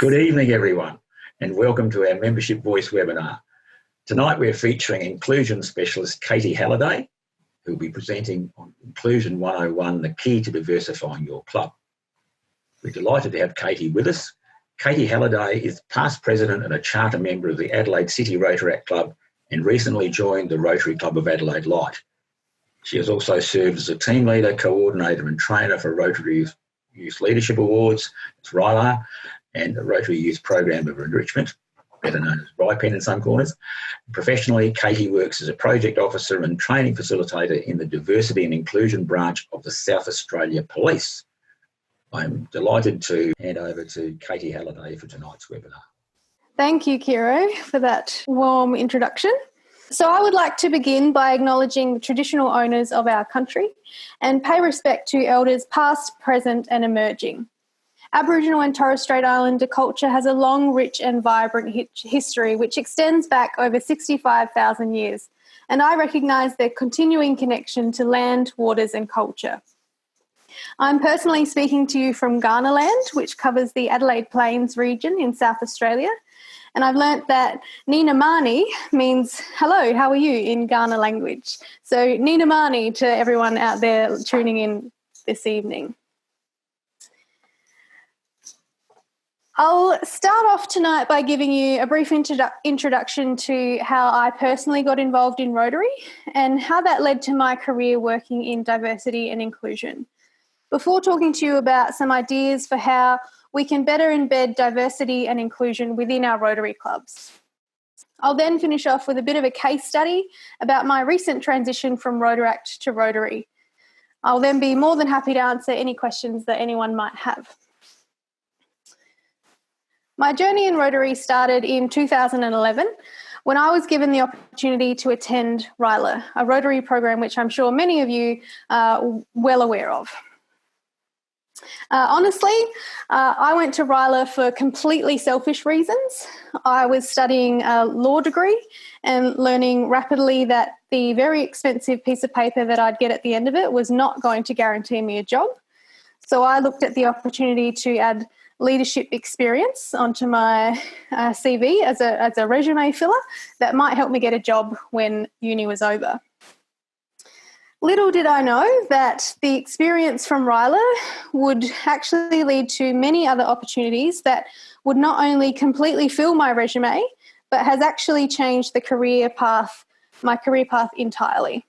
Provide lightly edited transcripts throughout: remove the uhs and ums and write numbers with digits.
Good evening, everyone, and welcome to our Membership Voice webinar. Tonight we're featuring inclusion specialist Katey Halliday, who will be presenting on Inclusion 101, the key to diversifying your club. We're delighted to have Katey with us. Katey Halliday is past president and a charter member of the Adelaide City Rotaract Club and recently joined the Rotary Club of Adelaide Light. She has also served as a team leader, coordinator and trainer for Rotary Youth Leadership Awards, it's RYLA, and the Rotary Youth Program of Enrichment, better known as RYPEN in some corners. Professionally, Katey works as a project officer and training facilitator in the Diversity and Inclusion branch of the South Australia Police. I'm delighted to hand over to Katey Halliday for tonight's webinar. Thank you, Kiro, for that warm introduction. So I would like to begin by acknowledging the traditional owners of our country and pay respect to elders past, present and emerging. Aboriginal and Torres Strait Islander culture has a long, rich and vibrant history which extends back over 65,000 years, and I recognise their continuing connection to land, waters and culture. I'm personally speaking to you from Kaurna land, which covers the Adelaide Plains region in South Australia, and I've learnt that Nina Mani means hello, how are you in Kaurna language. So Nina Mani to everyone out there tuning in this evening. I'll start off tonight by giving you a brief introduction to how I personally got involved in Rotary and how that led to my career working in diversity and inclusion, before talking to you about some ideas for how we can better embed diversity and inclusion within our Rotary clubs. I'll then finish off with a bit of a case study about my recent transition from Rotaract to Rotary. I'll then be more than happy to answer any questions that anyone might have. My journey in Rotary started in 2011 when I was given the opportunity to attend RYLA, a Rotary program which I'm sure many of you are well aware of. Honestly, I went to RYLA for completely selfish reasons. I was studying a law degree and learning rapidly that the very expensive piece of paper that I'd get at the end of it was not going to guarantee me a job. So I looked at the opportunity to add leadership experience onto my CV as a resume filler that might help me get a job when uni was over. Little did I know that the experience from RYLA would actually lead to many other opportunities that would not only completely fill my resume, but has actually changed my career path entirely.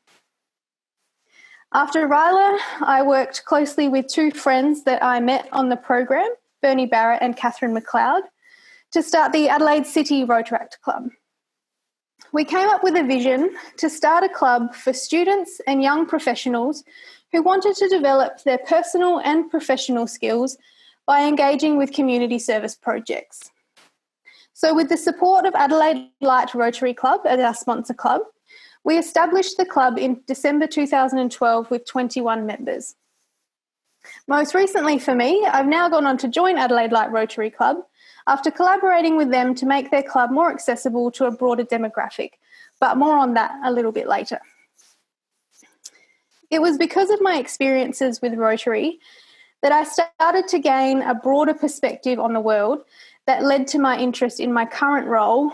After RYLA, I worked closely with two friends that I met on the program, Bernie Barrett and Catherine McLeod, to start the Adelaide City Rotaract Club. We came up with a vision to start a club for students and young professionals who wanted to develop their personal and professional skills by engaging with community service projects. So with the support of Adelaide Light Rotary Club as our sponsor club, we established the club in December 2012 with 21 members. Most recently for me, I've now gone on to join Adelaide Light Rotary Club after collaborating with them to make their club more accessible to a broader demographic, but more on that a little bit later. It was because of my experiences with Rotary that I started to gain a broader perspective on the world that led to my interest in my current role,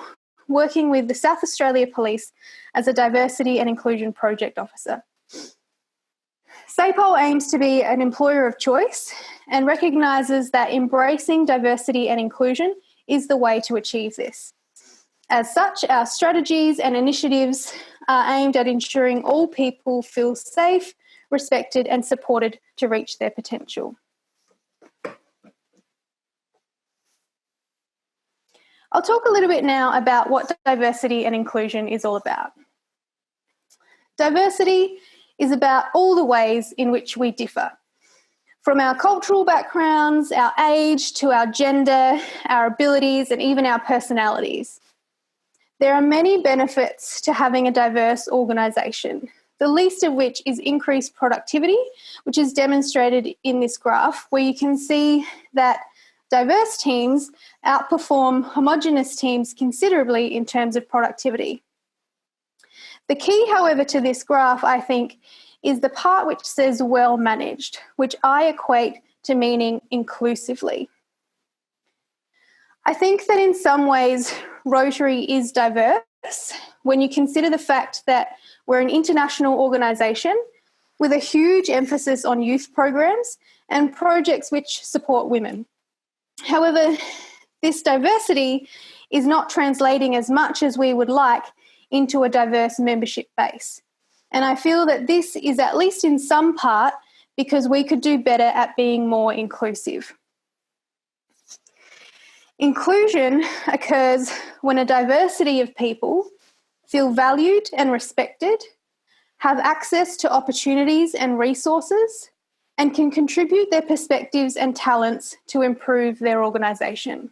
working with the South Australia Police as a diversity and inclusion project officer. SAPOL aims to be an employer of choice and recognises that embracing diversity and inclusion is the way to achieve this. As such, our strategies and initiatives are aimed at ensuring all people feel safe, respected and supported to reach their potential. I'll talk a little bit now about what diversity and inclusion is all about. Diversity is about all the ways in which we differ, from our cultural backgrounds, our age, to our gender, our abilities, and even our personalities. There are many benefits to having a diverse organisation, the least of which is increased productivity, which is demonstrated in this graph, where you can see that diverse teams outperform homogeneous teams considerably in terms of productivity. The key, however, to this graph, I think, is the part which says well managed, which I equate to meaning inclusively. I think that in some ways Rotary is diverse when you consider the fact that we're an international organisation with a huge emphasis on youth programs and projects which support women. However, this diversity is not translating as much as we would like into a diverse membership base. And I feel that this is, at least in some part, because we could do better at being more inclusive. Inclusion occurs when a diversity of people feel valued and respected, have access to opportunities and resources, and can contribute their perspectives and talents to improve their organisation.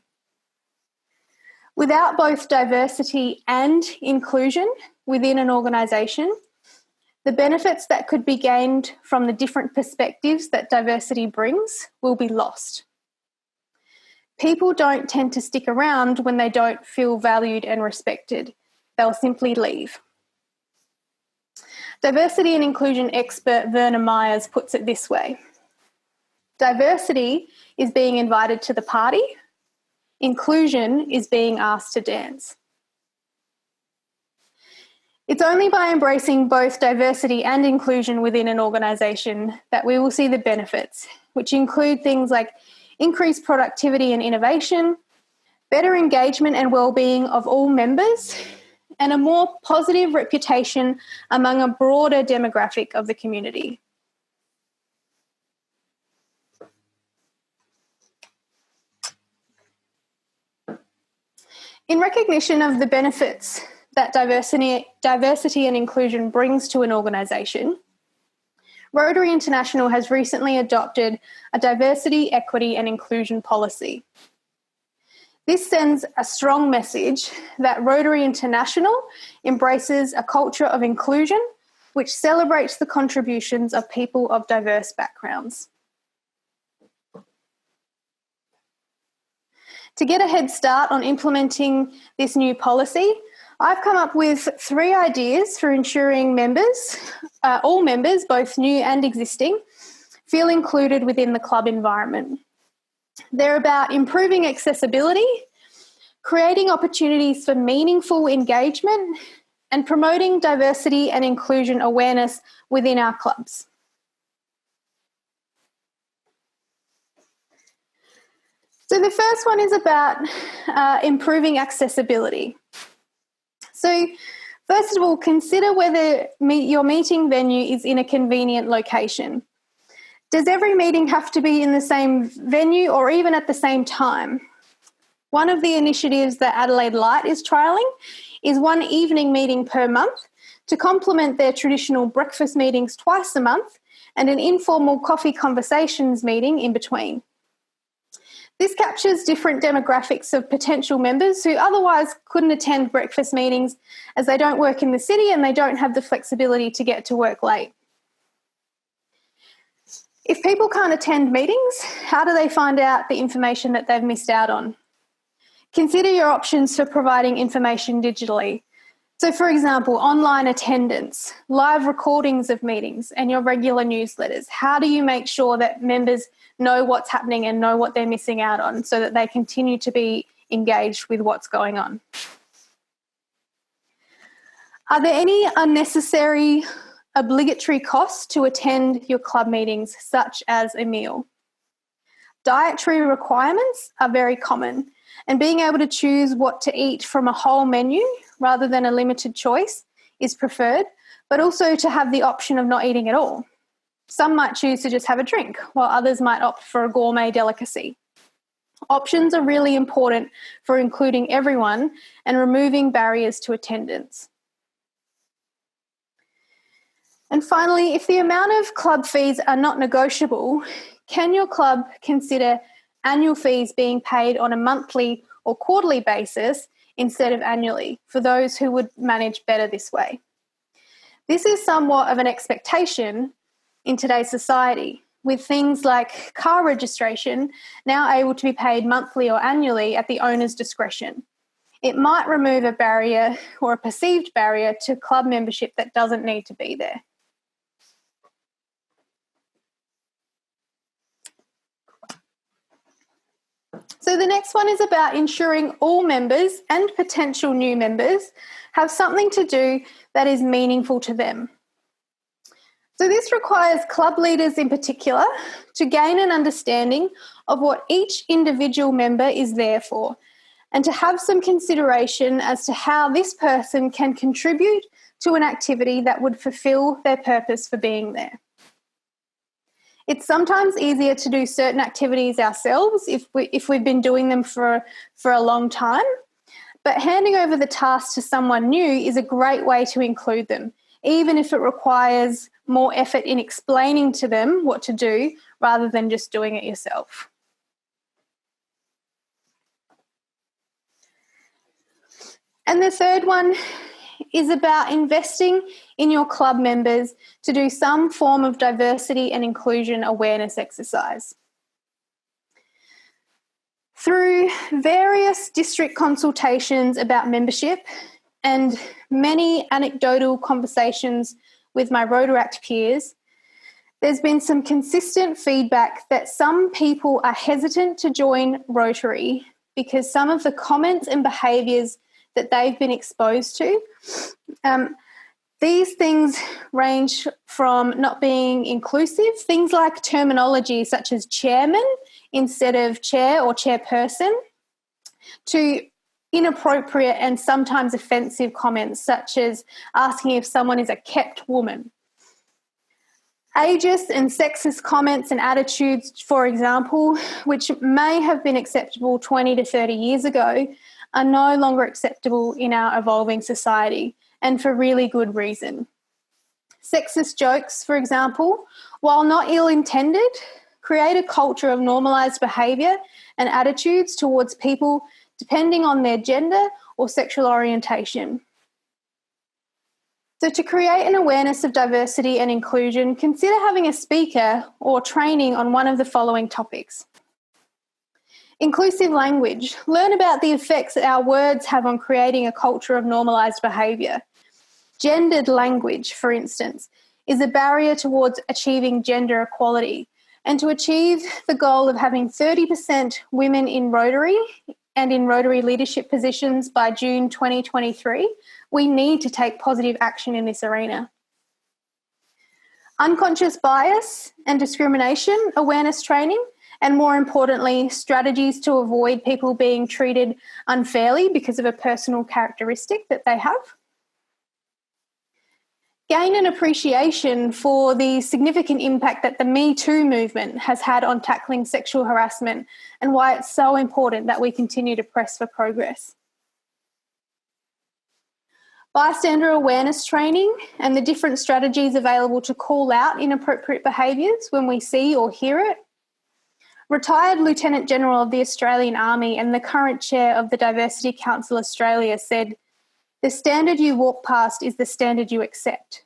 Without both diversity and inclusion within an organisation, the benefits that could be gained from the different perspectives that diversity brings will be lost. People don't tend to stick around when they don't feel valued and respected. They'll simply leave. Diversity and inclusion expert Verna Myers puts it this way: diversity is being invited to the party, inclusion is being asked to dance. It's only by embracing both diversity and inclusion within an organisation that we will see the benefits, which include things like increased productivity and innovation, better engagement and well-being of all members, and a more positive reputation among a broader demographic of the community. In recognition of the benefits that diversity and inclusion brings to an organisation, Rotary International has recently adopted a diversity, equity and inclusion policy. This sends a strong message that Rotary International embraces a culture of inclusion which celebrates the contributions of people of diverse backgrounds. To get a head start on implementing this new policy, I've come up with 3 ideas for ensuring members, all members, both new and existing, feel included within the club environment. They're about improving accessibility, creating opportunities for meaningful engagement, and promoting diversity and inclusion awareness within our clubs. So the first one is about improving accessibility. So first of all, consider whether your meeting venue is in a convenient location. Does every meeting have to be in the same venue or even at the same time? One of the initiatives that Adelaide Light is trialling is one evening meeting per month to complement their traditional breakfast meetings twice a month and an informal coffee conversations meeting in between. This captures different demographics of potential members who otherwise couldn't attend breakfast meetings as they don't work in the city and they don't have the flexibility to get to work late. If people can't attend meetings, how do they find out the information that they've missed out on? Consider your options for providing information digitally. So, for example, online attendance, live recordings of meetings, and your regular newsletters. How do you make sure that members know what's happening and know what they're missing out on so that they continue to be engaged with what's going on? Are there any unnecessary obligatory costs to attend your club meetings, such as a meal? Dietary requirements are very common, and being able to choose what to eat from a whole menu rather than a limited choice is preferred, but also to have the option of not eating at all. Some might choose to just have a drink, while others might opt for a gourmet delicacy. Options are really important for including everyone and removing barriers to attendance. And finally, if the amount of club fees are not negotiable, can your club consider annual fees being paid on a monthly or quarterly basis instead of annually for those who would manage better this way? This is somewhat of an expectation in today's society, with things like car registration now able to be paid monthly or annually at the owner's discretion. It might remove a barrier or a perceived barrier to club membership that doesn't need to be there. So the next one is about ensuring all members and potential new members have something to do that is meaningful to them. So this requires club leaders in particular to gain an understanding of what each individual member is there for, and to have some consideration as to how this person can contribute to an activity that would fulfill their purpose for being there. It's sometimes easier to do certain activities ourselves if we've been doing them for a long time, but handing over the task to someone new is a great way to include them, even if it requires more effort in explaining to them what to do rather than just doing it yourself. And the third one is about investing in your club members to do some form of diversity and inclusion awareness exercise. Through various district consultations about membership and many anecdotal conversations with my Rotaract peers, there's been some consistent feedback that some people are hesitant to join Rotary because some of the comments and behaviours that they've been exposed to. These things range from not being inclusive, things like terminology such as chairman instead of chair or chairperson, to inappropriate and sometimes offensive comments such as asking if someone is a kept woman. Ageist and sexist comments and attitudes, for example, which may have been acceptable 20 to 30 years ago, are no longer acceptable in our evolving society, and for really good reason. Sexist jokes, for example, while not ill-intended, create a culture of normalised behaviour and attitudes towards people depending on their gender or sexual orientation. So to create an awareness of diversity and inclusion, consider having a speaker or training on one of the following topics. Inclusive language. Learn about the effects that our words have on creating a culture of normalised behaviour. Gendered language, for instance, is a barrier towards achieving gender equality. And to achieve the goal of having 30% women in Rotary and in Rotary leadership positions by June 2023, we need to take positive action in this arena. Unconscious bias and discrimination awareness training, and more importantly, strategies to avoid people being treated unfairly because of a personal characteristic that they have. Gain an appreciation for the significant impact that the Me Too movement has had on tackling sexual harassment and why it's so important that we continue to press for progress. Bystander awareness training and the different strategies available to call out inappropriate behaviours when we see or hear it. Retired Lieutenant General of the Australian Army and the current chair of the Diversity Council Australia said, "The standard you walk past is the standard you accept."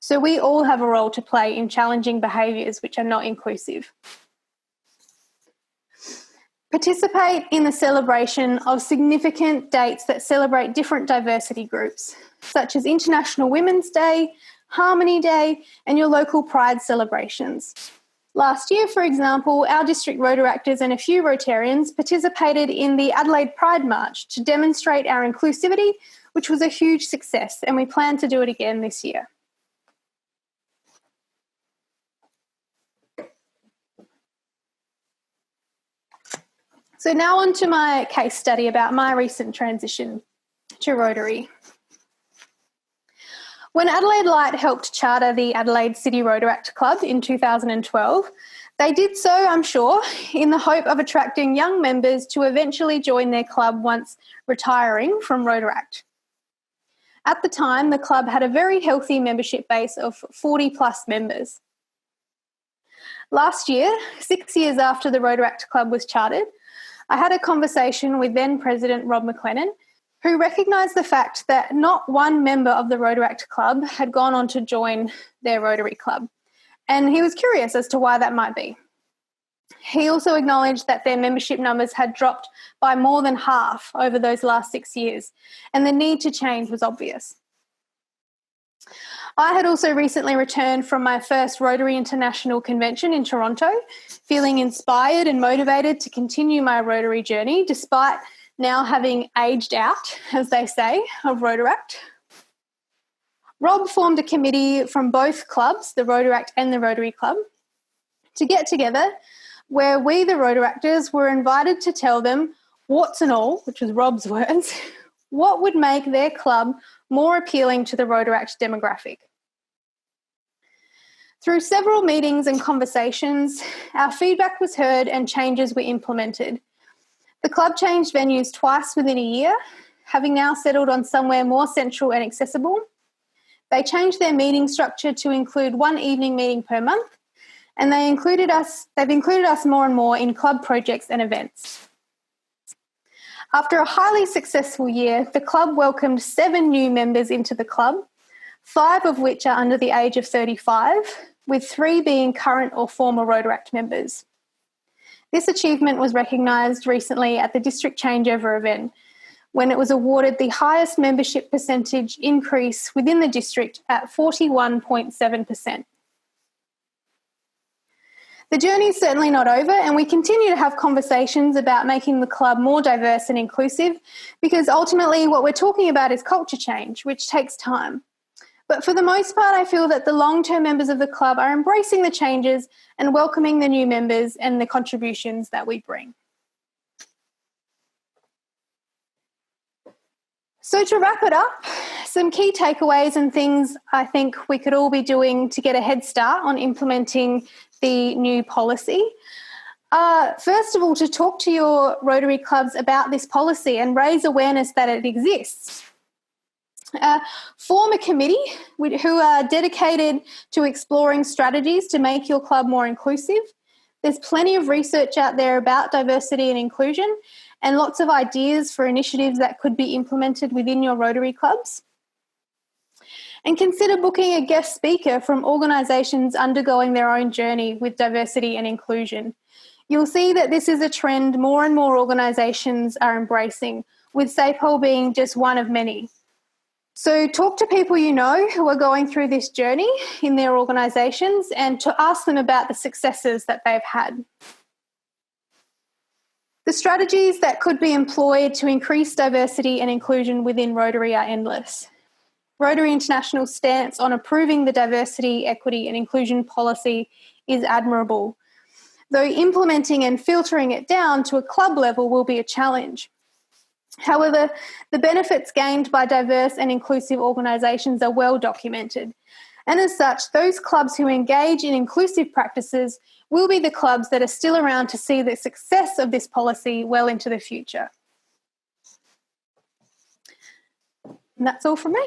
So we all have a role to play in challenging behaviours which are not inclusive. Participate in the celebration of significant dates that celebrate different diversity groups, such as International Women's Day, Harmony Day, and your local Pride celebrations. Last year, for example, our district Rotaractors and a few Rotarians participated in the Adelaide Pride March to demonstrate our inclusivity, which was a huge success, and we plan to do it again this year. So now on to my case study about my recent transition to Rotary. When Adelaide Light helped charter the Adelaide City Rotaract Club in 2012, they did so, I'm sure, in the hope of attracting young members to eventually join their club once retiring from Rotaract. At the time, the club had a very healthy membership base of 40 plus members. Last year, 6 years after the Rotaract Club was chartered, I had a conversation with then President Rob McLennan, who recognised the fact that not one member of the Rotaract Club had gone on to join their Rotary Club, and he was curious as to why that might be. He also acknowledged that their membership numbers had dropped by more than half over those last 6 years, and the need to change was obvious. I had also recently returned from my first Rotary International Convention in Toronto, feeling inspired and motivated to continue my Rotary journey despite now having aged out, as they say, of Rotaract. Rob formed a committee from both clubs, the Rotaract and the Rotary Club, to get together where we, the Rotaractors, were invited to tell them warts and all, which was Rob's words, what would make their club more appealing to the Rotaract demographic. Through several meetings and conversations, our feedback was heard and changes were implemented. The club changed venues twice within a year, having now settled on somewhere more central and accessible. They changed their meeting structure to include one evening meeting per month, and they've included us more and more in club projects and events. After a highly successful year, the club welcomed 7 new members into the club, 5 of which are under the age of 35, with 3 being current or former Rotaract members. This achievement was recognised recently at the district changeover event, when it was awarded the highest membership percentage increase within the district at 41.7%. The journey is certainly not over, and we continue to have conversations about making the club more diverse and inclusive, because ultimately what we're talking about is culture change, which takes time. But for the most part, I feel that the long-term members of the club are embracing the changes and welcoming the new members and the contributions that we bring. So to wrap it up, some key takeaways and things I think we could all be doing to get a head start on implementing the new policy. First of all, to talk to your Rotary clubs about this policy and raise awareness that it exists. Form a committee who are dedicated to exploring strategies to make your club more inclusive. There's plenty of research out there about diversity and inclusion, and lots of ideas for initiatives that could be implemented within your Rotary clubs. And consider booking a guest speaker from organisations undergoing their own journey with diversity and inclusion. You'll see that this is a trend more and more organisations are embracing, with SAPOL being just one of many. So talk to people you know who are going through this journey in their organisations and to ask them about the successes that they've had. The strategies that could be employed to increase diversity and inclusion within Rotary are endless. Rotary International's stance on approving the diversity, equity and inclusion policy is admirable, though implementing and filtering it down to a club level will be a challenge. However, the benefits gained by diverse and inclusive organisations are well documented, and as such, those clubs who engage in inclusive practices will be the clubs that are still around to see the success of this policy well into the future. And that's all from me.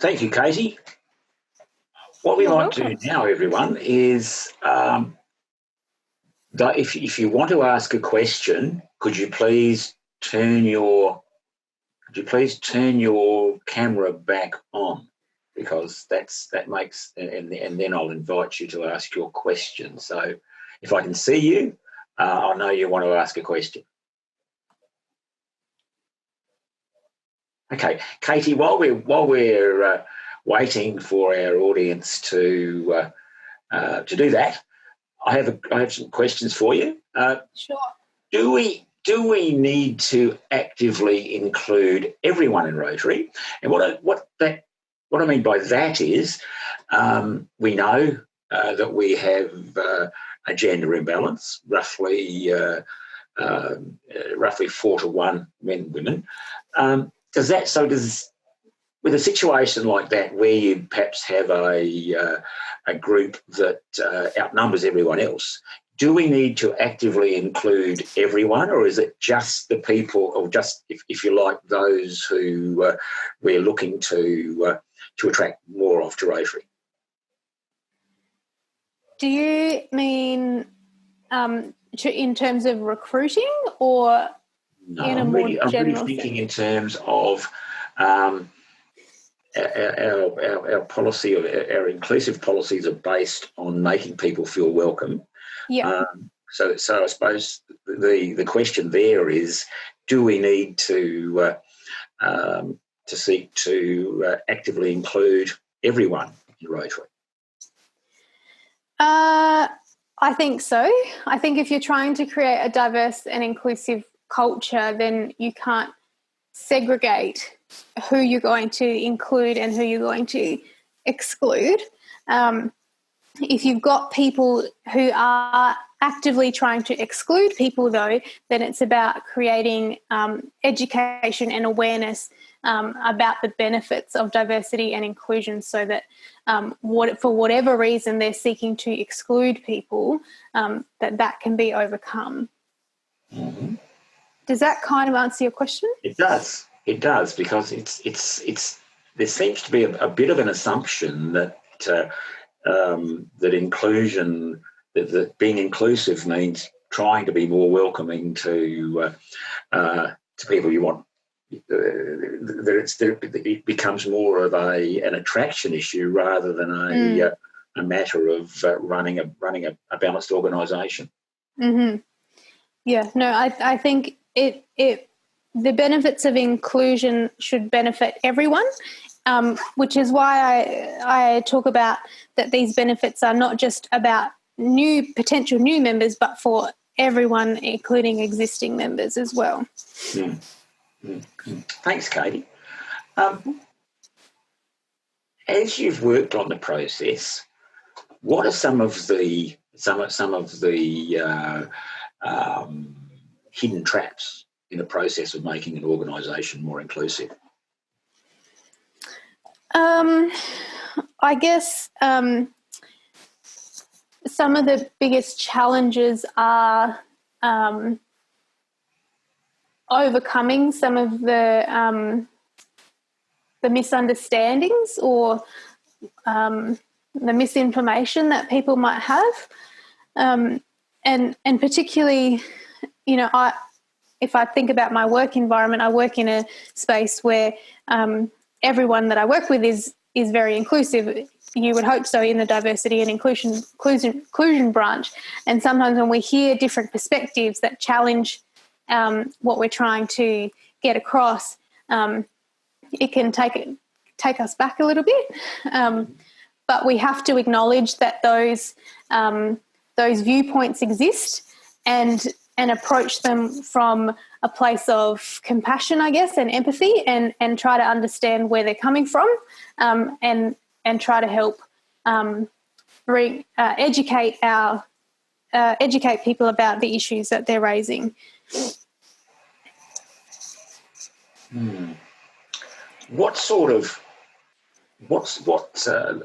Thank you, Katey. What we might do now, everyone, is if you want to ask a question, could you please turn your camera back on, because that makes, and then I'll invite you to ask your question. So if I can see you, I'll know you want to ask a question. Okay, Katey, while we're waiting for our audience to do that, I have some questions for you. Sure. Do we need to actively include everyone in Rotary? And what I mean by that is, we know that we have a gender imbalance, roughly 4 to 1 men and women. With a situation like that, where you perhaps have a group that outnumbers everyone else, do we need to actively include everyone, or is it just the people, or just, if you like, those who we're looking to attract more of to Rotary? Do you mean in terms of recruiting, or in a more general sense? I'm really thinking in terms of our policy, or our inclusive policies are based on making people feel welcome. Yeah. So I suppose the question there is, do we need to to seek to actively include everyone in Rotary? I think so. I think if you're trying to create a diverse and inclusive culture, then you can't segregate who you're going to include and who you're going to exclude. If you've got people who are actively trying to exclude people, though, then it's about creating education and awareness about the benefits of diversity and inclusion, so that for whatever reason they're seeking to exclude people, that can be overcome. Mm-hmm. Does that kind of answer your question? It does. It does, because it's there seems to be a bit of an assumption that that inclusion, that being inclusive means trying to be more welcoming to people you want. It becomes more of an attraction issue rather than a matter of running a balanced organisation. Mm-hmm. Yeah, no, I think the benefits of inclusion should benefit everyone, which is why I talk about that these benefits are not just about potential new members, but for everyone, including existing members as well. Mm. Thanks, Katey. As you've worked on the process, what are some of the hidden traps in the process of making an organisation more inclusive? I guess some of the biggest challenges are overcoming some of the misunderstandings or the misinformation that people might have, and particularly, if I think about my work environment, I work in a space where everyone that I work with is very inclusive. You would hope so in the diversity and inclusion branch. And sometimes when we hear different perspectives that challenge what we're trying to get across, it can take us back a little bit. But we have to acknowledge that those viewpoints exist and approach them from a place of compassion, I guess, and empathy, and try to understand where they're coming from, and try to help educate people about the issues that they're raising.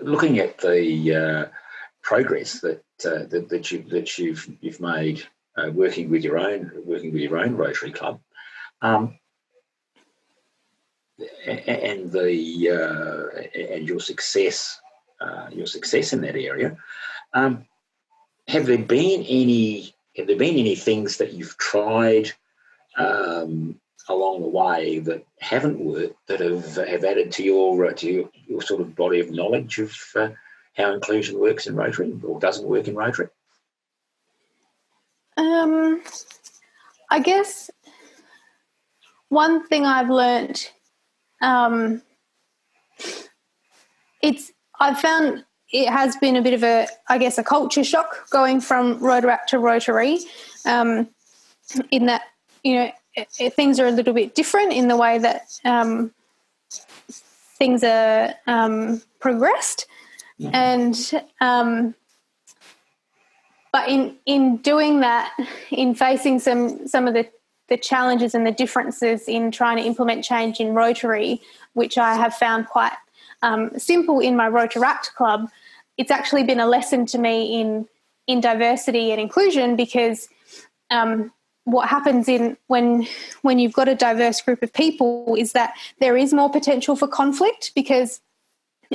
Looking at the progress that you've made working with your own Rotary Club, and your success in that area, have there been any things that you've tried along the way that haven't worked, that have added to your sort of body of knowledge of how inclusion works in Rotary or doesn't work in Rotary? I guess one thing I've learnt, I've found it has been a bit of a culture shock going from Rotaract to Rotary, in that, things are a little bit different in the way that things are progressed. And but in doing that, in facing some of the challenges and the differences in trying to implement change in Rotary, which I have found quite simple in my Rotaract Club, it's actually been a lesson to me in diversity and inclusion, because what happens when you've got a diverse group of people is that there is more potential for conflict, because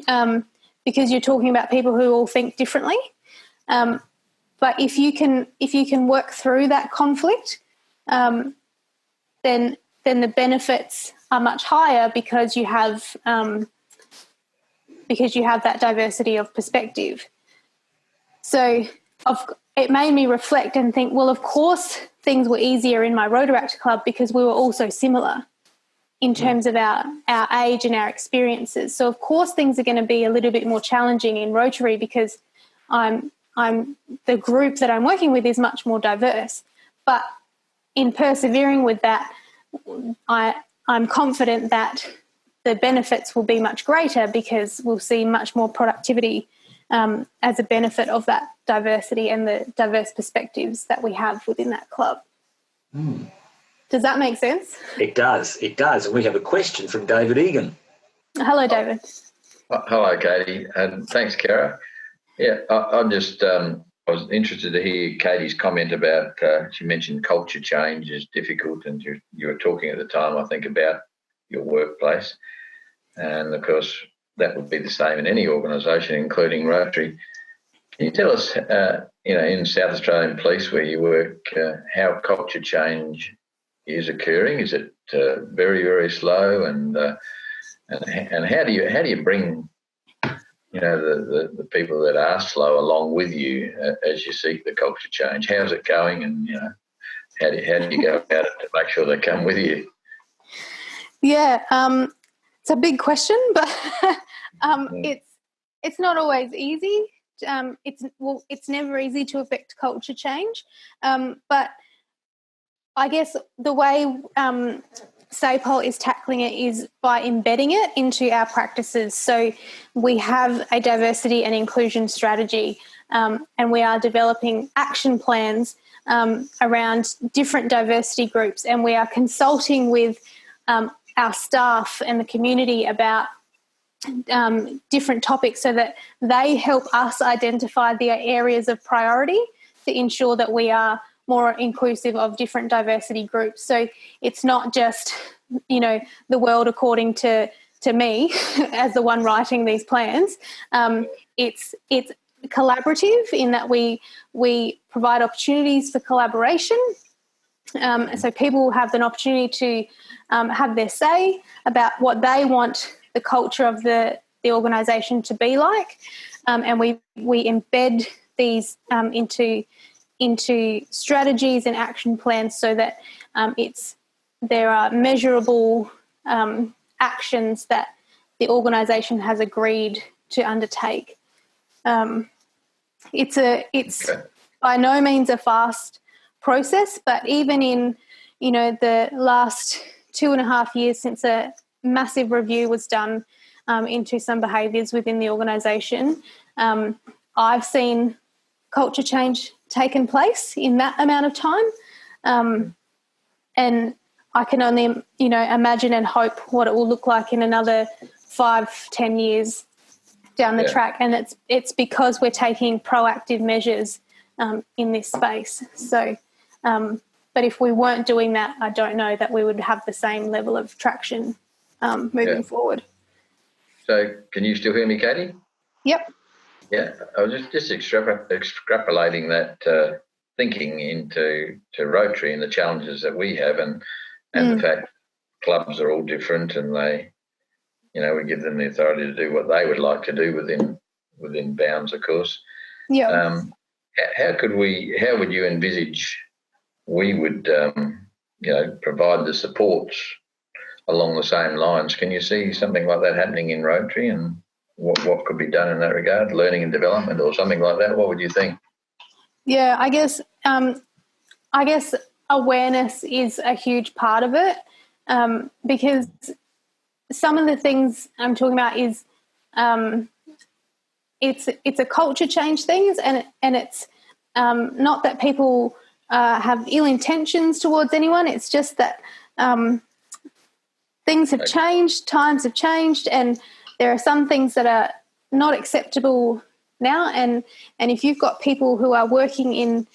you're talking about people who all think differently. But if you can work through that conflict, then the benefits are much higher, because you have that diversity of perspective. So it made me reflect and think, well, of course things were easier in my Rotaract Club because we were all so similar in terms of our age and our experiences. So, of course, things are going to be a little bit more challenging in Rotary because the group that I'm working with is much more diverse. But in persevering with that, I'm confident that the benefits will be much greater because we'll see much more productivity as a benefit of that diversity and the diverse perspectives that we have within that club. Mm. Does that make sense? It does. And we have a question from David Egan. Hello, David. Hello, Katey, and thanks, Kara. Yeah, I'm just I was interested to hear Katey's comment about, she mentioned culture change is difficult, and you were talking at the time, I think, about your workplace. And, of course, that would be the same in any organisation, including Rotary. Can you tell us, in South Australian Police where you work, how culture change is occurring? Is it very, very slow? And how do you bring the people that are slow along with you as you seek the culture change? How's it going, and how do you go about it to make sure they come with you? Yeah, it's a big question, but it's not always easy. It's never easy to affect culture change, but I guess the way SAPOL is tackling it is by embedding it into our practices. So we have a diversity and inclusion strategy, and we are developing action plans around different diversity groups, and we are consulting with our staff and the community about different topics so that they help us identify the areas of priority to ensure that we are more inclusive of different diversity groups. So it's not just, the world according to me as the one writing these plans. It's collaborative in that we provide opportunities for collaboration. So people have an opportunity to have their say about what they want the culture of the organisation to be like, and we embed these into strategies and action plans so that there are measurable actions that the organisation has agreed to undertake. It's by no means a fast process, but even in the last 2.5 years since a massive review was done into some behaviours within the organisation, I've seen culture change taken place in that amount of time, and I can only imagine and hope what it will look like in another 5-10 years down the track, and it's because we're taking proactive measures in this space. So but if we weren't doing that, I don't know that we would have the same level of traction moving forward. So can you still hear me, Katey? Yep. Yeah, I was just extrapolating that thinking into Rotary and the challenges that we have, and the fact clubs are all different, and they, we give them the authority to do what they would like to do within bounds, of course. Yeah. How would you envisage we would, provide the supports along the same lines? Can you see something like that happening in Rotary, and what could be done in that regard, learning and development or something like that? What would you think? Yeah, I guess awareness is a huge part of it, because some of the things I'm talking about is it's a culture change things, and it's not that people have ill intentions towards anyone. It's just that things have changed, times have changed, and there are some things that are not acceptable now. And if you've got people who are working in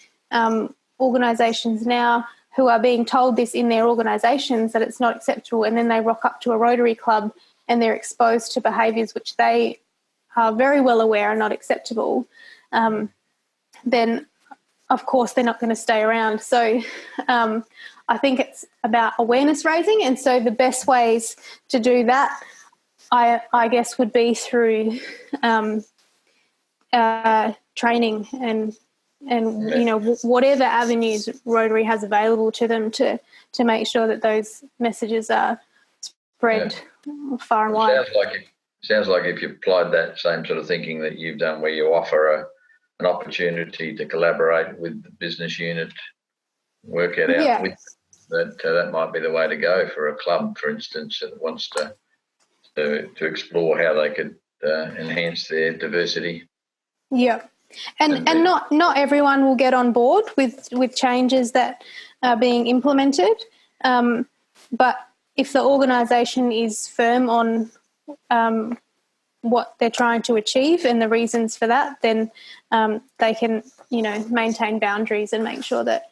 organisations now who are being told this in their organisations that it's not acceptable, and then they rock up to a Rotary club and they're exposed to behaviours which they are very well aware are not acceptable, then of course they're not going to stay around. So I think it's about awareness raising, and so the best ways to do that, I guess, would be through training and whatever avenues Rotary has available to them to make sure that those messages are spread far and wide. Sounds like if you applied that same sort of thinking that you've done, where you offer an opportunity to collaborate with the business unit, work it out with that might be the way to go for a club, for instance, that wants to explore how they could enhance their diversity. Yeah, and not everyone will get on board with changes that are being implemented, but if the organisation is firm on what they're trying to achieve and the reasons for that, then they can, maintain boundaries and make sure that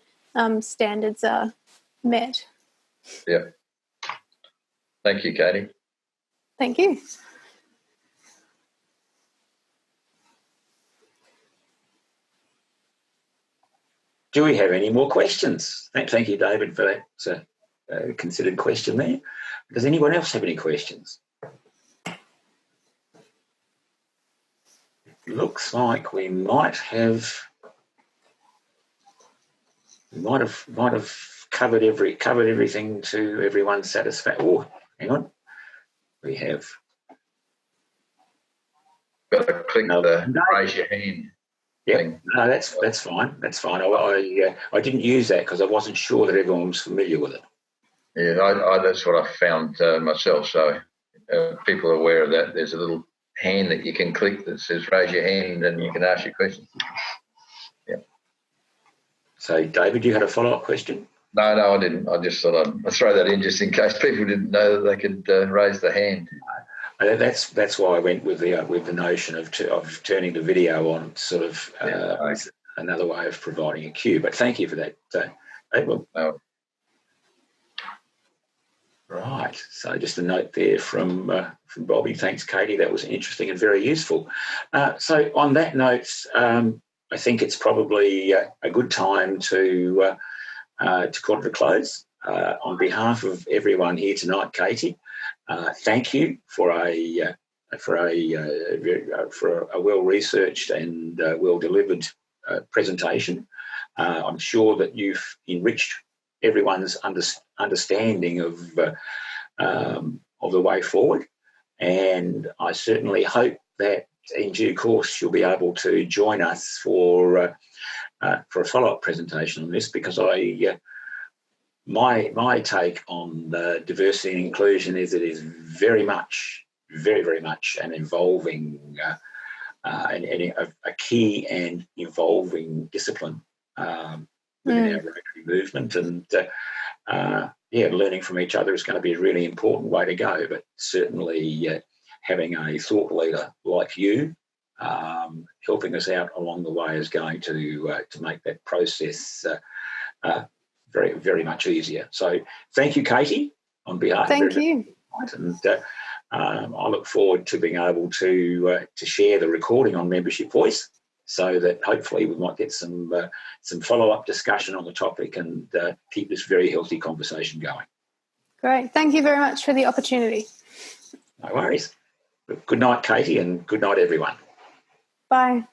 standards are met. Yeah. Thank you, Katey. Thank you. Do we have any more questions? Thank you, David, for that considered question there. Does anyone else have any questions? Looks like we might have covered everything to everyone's satisfaction. Oh, hang on, we have. Got to click the raise your hand. Yeah, no, that's fine. That's fine. I didn't use that because I wasn't sure that everyone was familiar with it. Yeah, that's what I found myself. So people are aware of that. There's a little hand that you can click that says raise your hand and you can ask your question. Yeah. So, David, you had a follow-up question? No, I didn't. I just thought I'd throw that in just in case people didn't know that they could raise the hand. That's why I went with the notion of turning the video on, sort of another way of providing a cue. But thank you for that, April. No. Right. So just a note there from Bobby. Thanks, Katey. That was interesting and very useful. So on that note, I think it's probably a good time to call it a close. On behalf of everyone here tonight, Katey, thank you for a well-researched and well-delivered presentation. I'm sure that you've enriched everyone's understanding of the way forward, and I certainly hope that in due course you'll be able to join us for a follow-up presentation on this, because my take on diversity and inclusion is it is very much an involving and a key and evolving discipline within our Rotary movement, and learning from each other is going to be a really important way to go. But certainly having a thought leader like you helping us out along the way is going to make that process very, very much easier. So thank you, Katey, on behalf of everyone. And I look forward to being able to share the recording on Membership Voice, so that hopefully we might get some follow-up discussion on the topic and keep this very healthy conversation going. Great. Thank you very much for the opportunity. No worries. Good night, Katey, and good night, everyone. Bye.